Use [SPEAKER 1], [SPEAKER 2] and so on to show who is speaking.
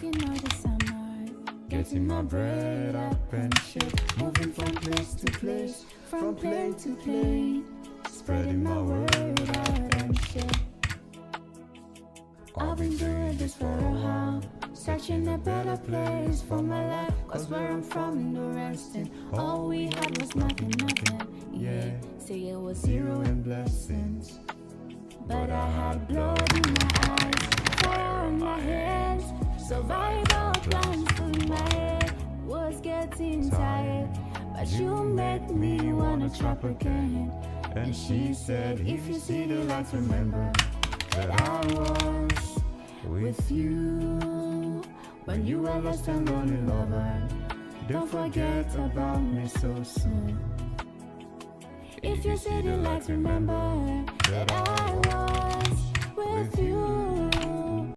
[SPEAKER 1] working all the summer,
[SPEAKER 2] getting my bread up and shit, moving from place to place,
[SPEAKER 1] from plane to plane,
[SPEAKER 2] spreading my word out and shit.
[SPEAKER 1] I've been doing this for a while, searching a better place for my life. Cause where I'm from, no resting. All we had was nothing, nothing. Yeah, say it was zero and blessings. But I had blood in my eyes, fire on my hands. Survival plans for my head was getting tired. But you make me wanna trap again.
[SPEAKER 2] And she said, if you see the lights, remember that I was
[SPEAKER 1] with you
[SPEAKER 2] when you were lost and lonely lover. Don't forget about me so soon.
[SPEAKER 1] If you see the lights, remember that I was with you.